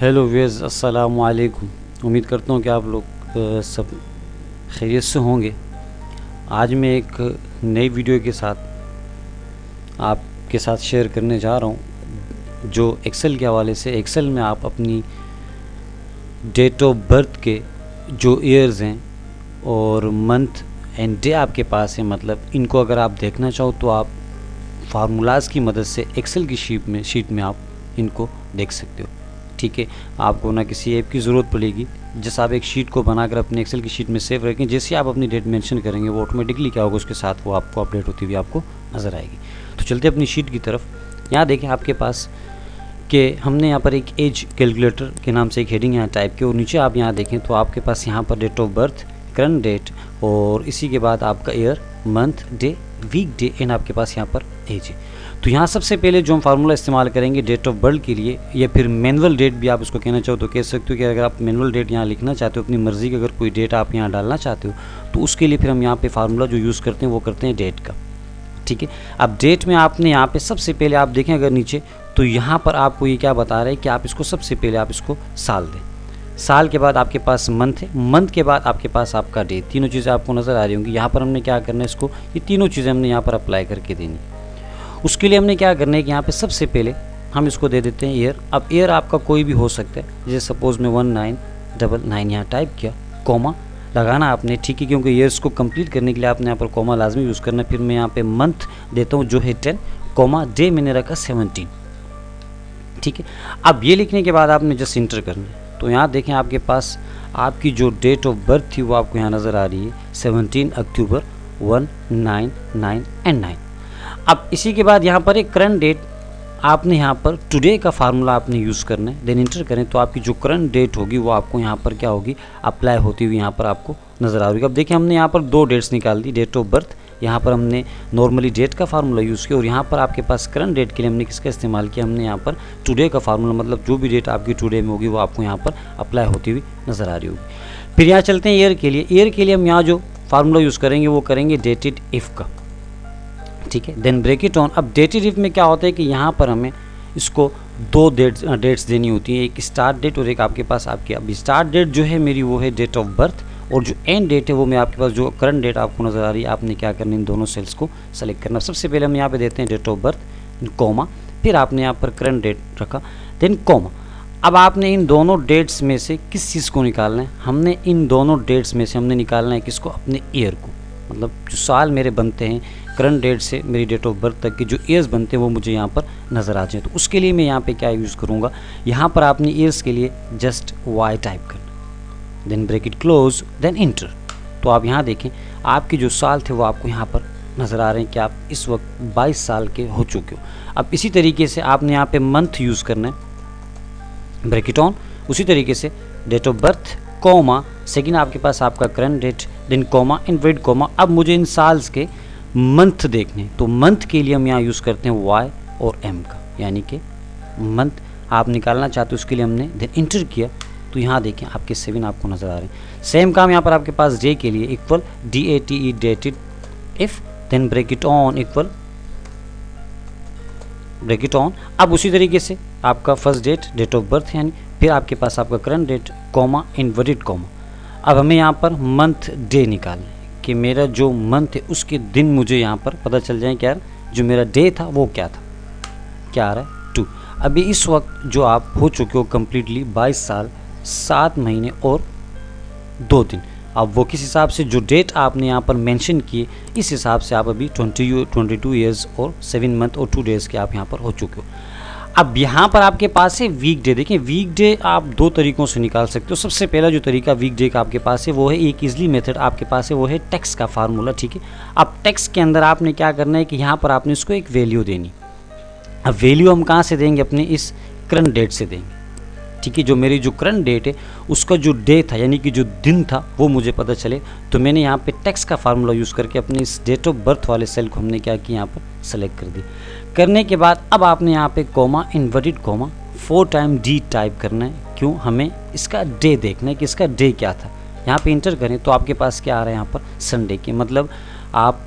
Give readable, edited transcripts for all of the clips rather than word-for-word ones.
Hello viewers, अस्सलाम वालेकुम। उम्मीद करता हूँ कि आप लोग सब खैरियत से होंगे। आज मैं एक नई वीडियो के साथ आपके साथ शेयर करने जा रहा हूँ, जो एक्सेल के हवाले से। एक्सेल में आप अपनी डेट ऑफ बर्थ के जो ईयर्स हैं और मंथ एंड डे आपके पास है, मतलब इनको अगर आप देखना चाहो तो आप फार्मूलाज़ की मदद से एक्सेल की शीट में आप इनको देख सकते हो। ठीक है, आपको ना किसी ऐप की ज़रूरत पड़ेगी। जैसे आप एक शीट को बनाकर अपने एक्सेल की शीट में सेव रखें, जैसे आप अपनी डेट मेंशन करेंगे वो ऑटोमेटिकली क्या होगा, उसके साथ वो आपको अपडेट होती हुई आपको नज़र आएगी। तो चलते अपनी शीट की तरफ। यहाँ देखें आपके पास कि हमने यहाँ पर एक एज कैलकुलेटर के नाम से एक हेडिंग यहाँ टाइप की, और नीचे आप यहाँ देखें तो आपके पास यहाँ पर date of birth, current date, और इसी के बाद आपका year, month, day, week day and आपके पास यहाँ पर एज है। तो यहाँ सबसे पहले जो हम फार्मूला इस्तेमाल करेंगे डेट ऑफ बर्थ के लिए, या फिर मैनुअल डेट भी आप इसको कहना चाहो तो कह सकते हो कि अगर आप मैनुअल डेट यहाँ लिखना चाहते हो, अपनी मर्ज़ी की अगर कोई डेट आप यहाँ डालना चाहते हो, तो उसके लिए फिर हम यहाँ पे फार्मूला जो यूज़ करते हैं वो करते हैं डेट का। ठीक है, अब डेट में आपने यहाँ पे सबसे पहले आप देखें अगर नीचे, तो यहाँ पर आपको ये क्या बता रहा है कि आप इसको सबसे पहले आप इसको साल दें। साल के बाद आपके पास मंथ है, मंथ के बाद आपके पास आपका डे। तीनों चीज़ें आपको नज़र आ रही होंगी। यहाँ पर हमने क्या करना है, इसको ये तीनों चीज़ें हमने यहाँ पर अप्लाई करके देनी। उसके लिए हमने क्या करना है कि यहाँ पे सबसे पहले हम इसको दे देते हैं ईयर। अब ईयर आपका कोई भी हो सकता है, जैसे सपोज़ मैं 1999 यहाँ टाइप किया, कॉमा लगाना आपने। ठीक है, क्योंकि ईयर्स को कंप्लीट करने के लिए आपने यहाँ पर कॉमा लाजमी यूज़ करना है। फिर मैं यहाँ पे मंथ देता हूँ जो है 10, कॉमा डे मैंने रखा 17। ठीक है, अब ये लिखने के बाद आपने जस्ट इंटर करना है। तो यहाँ देखें आपके पास आपकी जो डेट ऑफ बर्थ थी वो आपको यहाँ नज़र आ रही है 17 अक्टूबर 1999 एंड 9। अब इसी के बाद यहाँ पर एक करंट डेट आपने यहाँ पर टुडे का फार्मूला आपने यूज़ करना है। देन इंटर करें तो आपकी जो करंट डेट होगी वो आपको यहाँ पर क्या होगी, अप्लाई होती हुई यहाँ पर आपको नज़र आ रही है। अब देखिए हमने यहाँ पर दो डेट्स निकाल दी, डेट ऑफ बर्थ, यहाँ पर हमने नॉर्मली डेट का फार्मूला यूज़ किया, और यहाँ पर आपके पास करंट डेट के लिए हमने किसका इस्तेमाल किया, हमने यहाँ पर टुडे का फार्मूला, मतलब जो भी डेट आपकी टुडे में होगी वो आपको यहाँ पर अप्लाई होती हुई नज़र आ रही होगी। फिर यहाँ चलते हैं ईयर के लिए। ईयर के लिए हम यहाँ जो फार्मूला यूज़ करेंगे वो करेंगे डेटेड इफ़ का। ठीक है, देन ब्रेक इट ऑन। अब डेटेड इफ़ में क्या होता है कि यहाँ पर हमें इसको दो डेट्स देनी होती है, एक स्टार्ट डेट और एक आपके पास आपकी। अब स्टार्ट डेट जो है मेरी वो है डेट ऑफ बर्थ, और जो एंड डेट है वो मैं आपके पास जो करंट डेट आपको नज़र आ रही है, आपने क्या करना है, इन दोनों सेल्स को सेलेक्ट करना। सबसे पहले हम यहाँ पे देते हैं डेट ऑफ बर्थ, कॉमा, फिर आपने यहाँ पर करंट डेट रखा, देन कॉमा। अब आपने इन दोनों डेट्स में से किस चीज़ को निकालना है, हमने इन दोनों डेट्स में से हमने निकालना है किसको, अपने ईयर को। मतलब जो साल मेरे बनते हैं करंट डेट से मेरी डेट ऑफ बर्थ तक के जो ईयर्स बनते हैं वो मुझे यहाँ पर नज़र आ जाए। तो उसके लिए मैं यहाँ पे क्या यूज़ करूँगा, यहाँ पर आपने ईयर्स के लिए जस्ट वाई टाइप करना, then break it close, then enter. तो आप यहाँ देखें आपके जो साल थे वो आपको यहाँ पर नज़र आ रहे हैं कि आप इस वक्त 22 साल के हो चुके हो। अब इसी तरीके से आपने यहाँ पे मंथ यूज़ करना है, ब्रेक इट ऑन। उसी तरीके से date of birth, comma, second आपके पास आपका current date, then comma, inverted comma. अब मुझे इन साल्स के मंथ देखने, तो मंथ के लिए हम यहाँ यूज़ करते हैं वाई और एम का, यानी कि मंथ आप निकालना चाहते हो उसके लिए हमने देन इंटर किया। तो यहाँ देखें आपके 7 आपको नज़र आ रहे हैं। सेम काम यहाँ पर आपके पास डे के लिए, equal DATE dated if, then break it on, equal break it on. अब उसी तरीके से आपका first date, date of birth, यानी फिर आपके पास आपका current date, comma, inverted comma. अब हमें यहाँ पर मंथ डे निकालना है कि मेरा जो मंथ है उसके दिन मुझे यहाँ पर पता चल जाए क्या जो मेरा डे था वो क्या था, क्या आ रहा है 2। अभी इस वक्त जो आप हो चुके हो कम्प्लीटली 22 साल 7 महीने और 2 दिन। अब वो किस हिसाब से जो डेट आपने यहाँ पर मेंशन किए, इस हिसाब से आप अभी 22 ईयर्स और 7 मंथ और 2 डेज़ के आप यहाँ पर हो चुके हो। अब यहाँ पर आपके पास है वीक डे। देखिए वीक डे आप दो तरीक़ों से निकाल सकते हो। सबसे पहला जो तरीका वीक डे का आपके पास है वो है एक ईजिली मेथड आपके पास है, वो है टैक्स का फार्मूला। ठीक है, अब टैक्स के अंदर आपने क्या करना है कि यहाँ पर आपने इसको एक वैल्यू देनी। अब वैल्यू हम कहाँ से देंगे, अपने इस करंट डेट से देंगे। ठीक है, जो मेरी जो करंट डेट है उसका जो डे था यानी कि जो दिन था वो मुझे पता चले, तो मैंने यहाँ पे टैक्स का फार्मूला यूज़ करके अपने इस डेट ऑफ बर्थ वाले सेल को हमने क्या किया, यहाँ पर सेलेक्ट कर दी। करने के बाद अब आपने यहाँ पे comma, inverted comma, 4 time D type करना है। क्यों, हमें इसका डे देखना है कि इसका डे क्या था। यहाँ पे इंटर करें तो आपके पास क्या आ रहा है, यहाँ पर संडे के, मतलब आप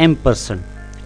M%.